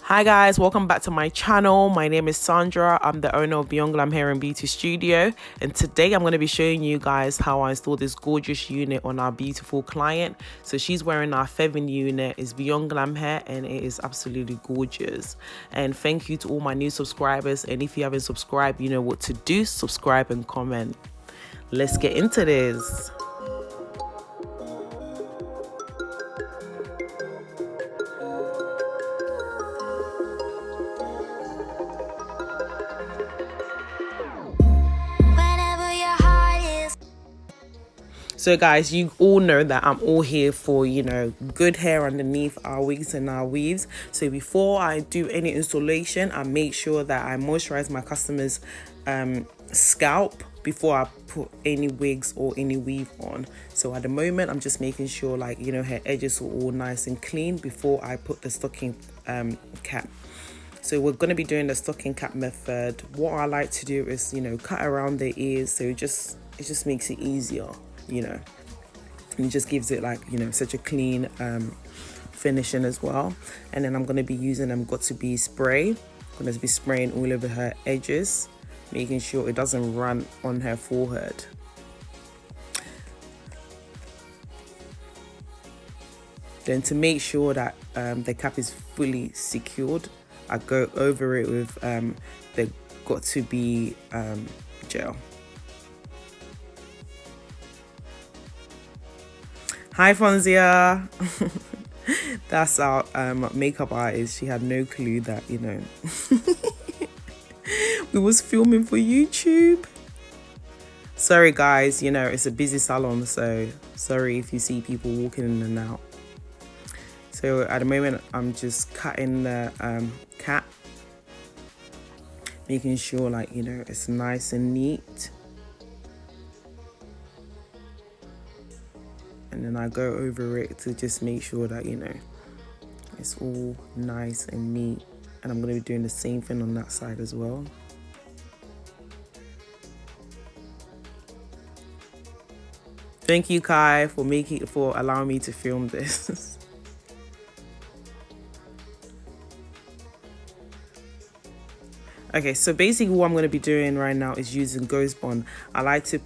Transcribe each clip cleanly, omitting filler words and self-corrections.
Hi guys, welcome back to my channel. My name is Sandra. I'm the owner of Beyondglam Hair and Beauty Studio, and today I'm going to be showing you guys how I installed this gorgeous unit on our beautiful client. So she's wearing our Feven unit. It's Beyondglam hair and it is absolutely gorgeous. And thank you to all my new subscribers, and if you haven't subscribed, you know what to do. Subscribe and comment. Let's get into this. So guys, you all know that I'm all here for, good hair underneath our wigs and our weaves. So before I do any installation, I make sure that I moisturize my customer's scalp before I put any wigs or any weave on. So at the moment, I'm just making sure her edges are all nice and clean before I put the stocking cap. So we're going to be doing the stocking cap method. What I like to do is, cut around the ears, so it just makes it easier. And it just gives it such a clean finishing as well. And then I'm going to be using got to be spray. I'm going to be spraying all over her edges, making sure it doesn't run on her forehead. Then to make sure that the cap is fully secured, I go over it with the got to be gel. Hi Fonzia. That's our makeup artist. She had no clue that we was filming for YouTube. Sorry guys, it's a busy salon, so sorry if you see people walking in and out. So at the moment I'm just cutting the cap, making sure it's nice and neat. And then I go over it to just make sure that it's all nice and neat. And I'm going to be doing the same thing on that side as well. Thank you, Kai, for allowing me to film this. Okay, so basically what I'm going to be doing right now is using Ghost Bond. I like to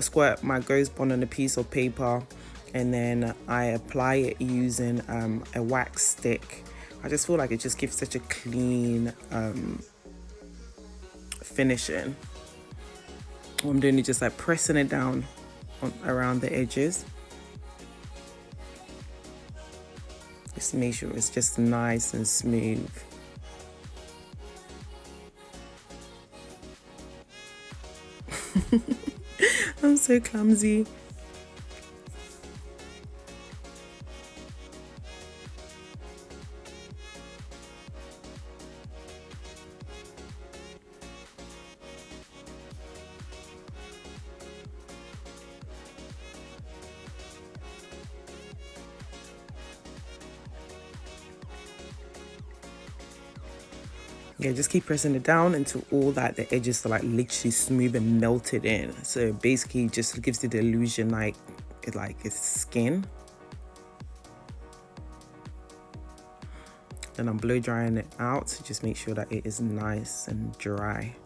squirt my Ghost Bond on a piece of paper, and then I apply it using a wax stick. I just feel like it just gives such a clean finishing. What I'm doing is just pressing it down around the edges. Just make sure it's just nice and smooth. I'm so clumsy. Yeah, just keep pressing it down until all the edges are literally smooth and melted in. So basically just gives it the illusion it's skin. Then I'm blow drying it out to just make sure that it is nice and dry.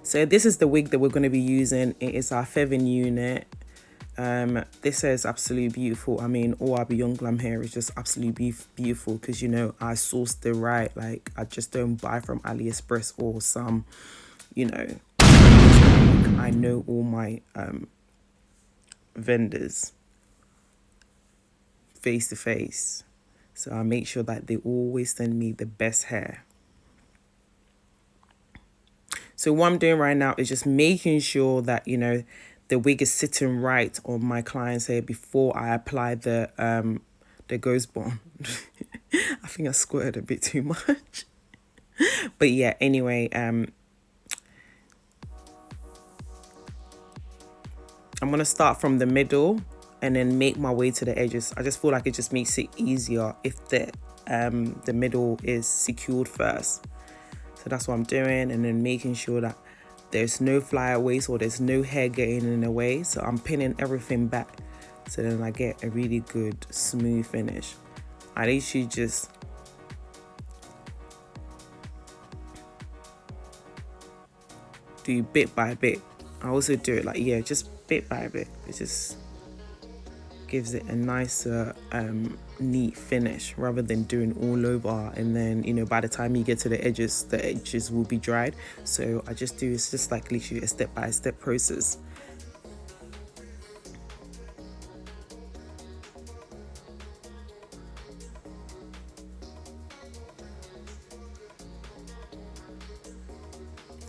So this is the wig that we're going to be using. It is our Feven unit. This is absolutely beautiful. I mean, all our Beyondglam hair is just absolutely beautiful because I sourced the right. I just don't buy from AliExpress or some I know all my vendors face to face, so I make sure that they always send me the best hair. So what I'm doing right now is just making sure that the wig is sitting right on my client's hair before I apply the Ghost Bond. I think I squirted a bit too much. But yeah, anyway, I'm gonna start from the middle and then make my way to the edges. I just feel like it just makes it easier if the middle is secured first. So that's what I'm doing, and then making sure that there's no flyaways or there's no hair getting in the way. So I'm pinning everything back so then I get a really good smooth finish. I literally just do bit by bit. I also do it like, yeah, just bit by bit. It just gives it a nicer neat finish rather than doing all over, and then, you know, by the time you get to the edges will be dried. So I just do, it's just like literally a step-by-step process.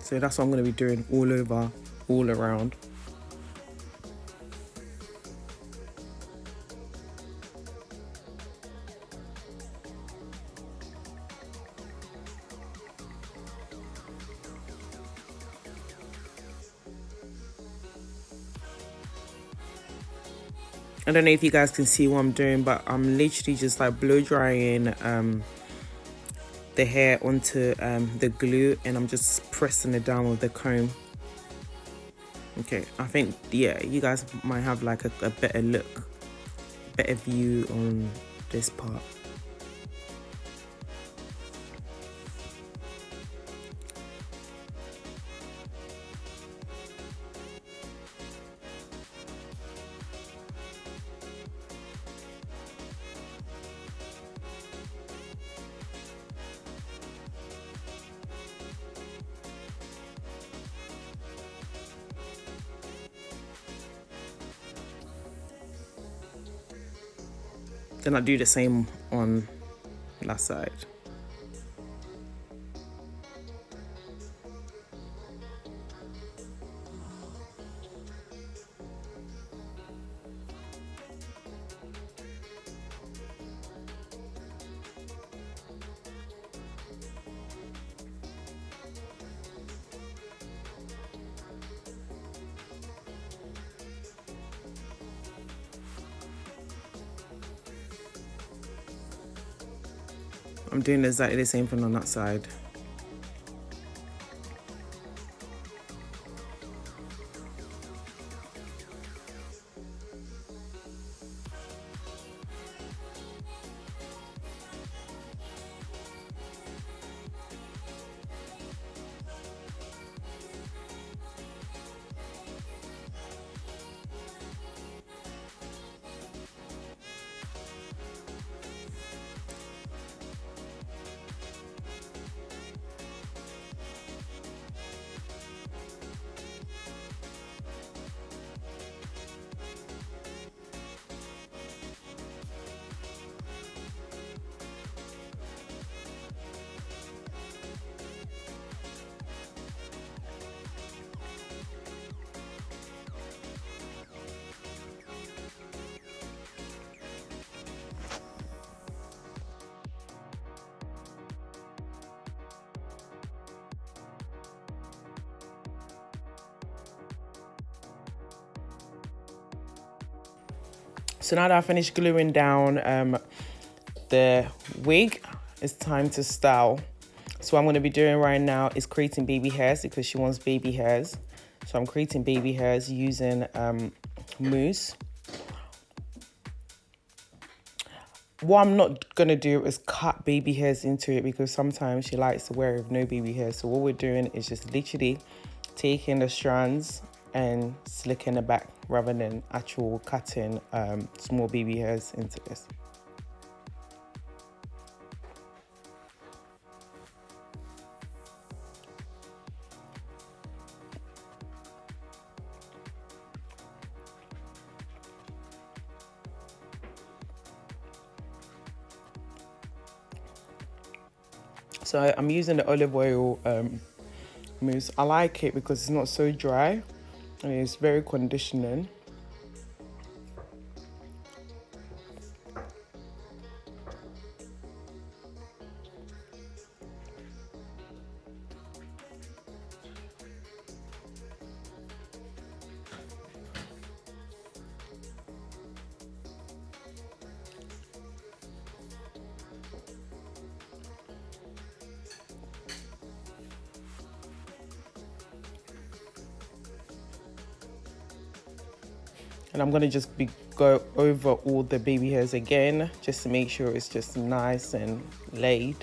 So that's what I'm going to be doing all over, all around. I don't know if you guys can see what I'm doing, but I'm literally just like blow drying the hair onto the glue, and I'm just pressing it down with the comb. Okay, I think, yeah, you guys might have like a better look, better view on this part. Then I do the same on that side. I'm doing exactly the same thing on that side. So now that I finished gluing down the wig, it's time to style. So what I'm going to be doing right now is creating baby hairs, because she wants baby hairs. So I'm creating baby hairs using mousse. What I'm not going to do is cut baby hairs into it, because sometimes she likes to wear it with no baby hair. So what we're doing is just literally taking the strands and slicking the back rather than actual cutting small baby hairs into this. So I'm using the olive oil mousse. I like it because it's not so dry and it's very conditioning. And I'm gonna just go over all the baby hairs again, just to make sure it's just nice and laid.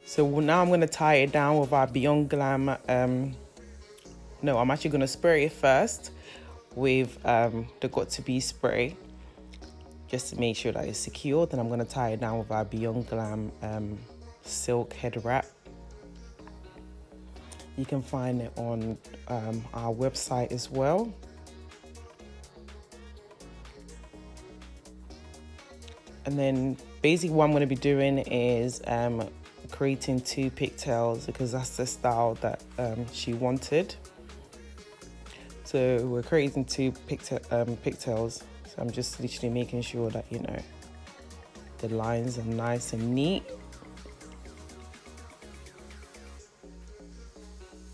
So now I'm going to tie it down with our Beyondglam. No, I'm actually going to spray it first with the Got To Be spray, just to make sure that it's secure. Then I'm going to tie it down with our Beyondglam silk head wrap. You can find it on our website as well. And then basically what I'm going to be doing is creating 2 pigtails, because that's the style that she wanted. So we're creating 2 pigtails. So I'm just literally making sure that, you know, the lines are nice and neat.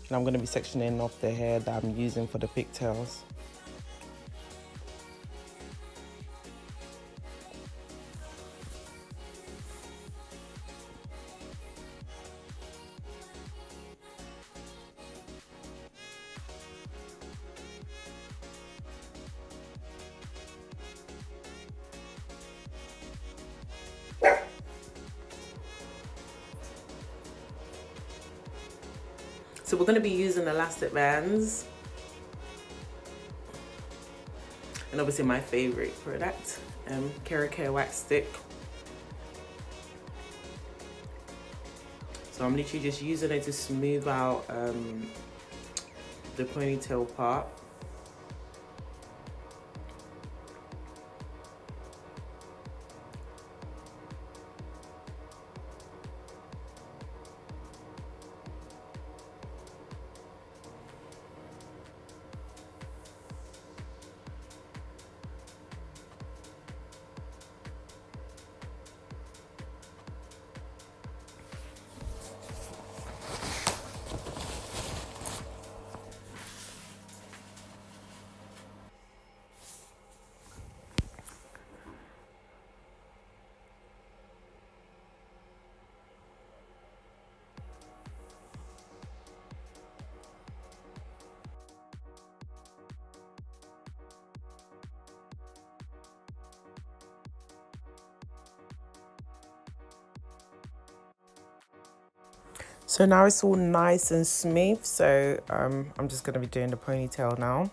And I'm going to be sectioning off the hair that I'm using for the pigtails. So we're going to be using elastic bands, and obviously my favorite product, Care wax stick. So I'm literally just using it to smooth out the ponytail part. So now it's all nice and smooth, so I'm just going to be doing the ponytail now.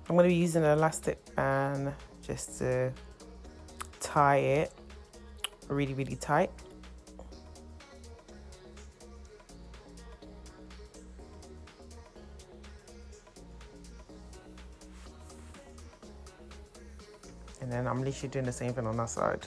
I'm going to be using an elastic band just to tie it really, really tight. And then I'm literally doing the same thing on that side.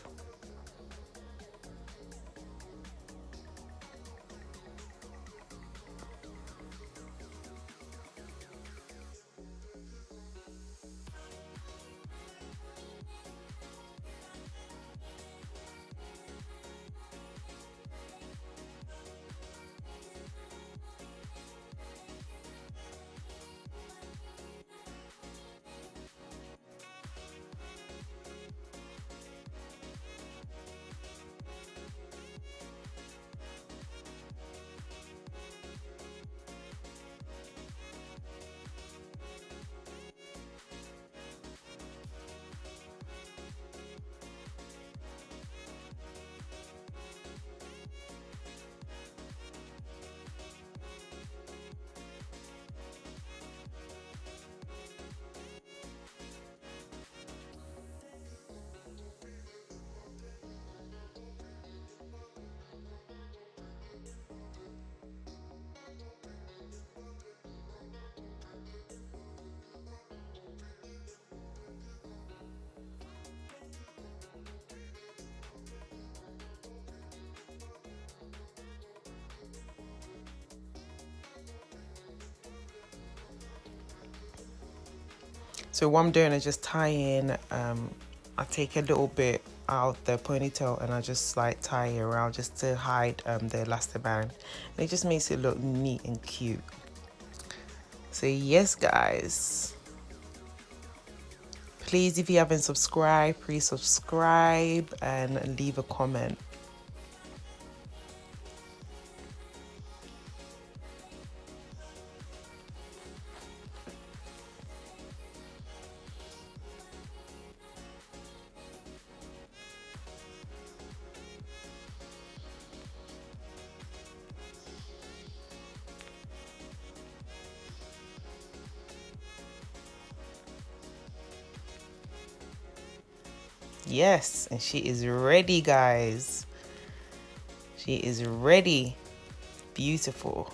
So what I'm doing is just tying, I take a little bit out the ponytail and I just like tie it around just to hide the elastic band. And it just makes it look neat and cute. So yes guys, please, if you haven't subscribed, please subscribe and leave a comment. Yes, and she is ready guys. She is ready. Beautiful.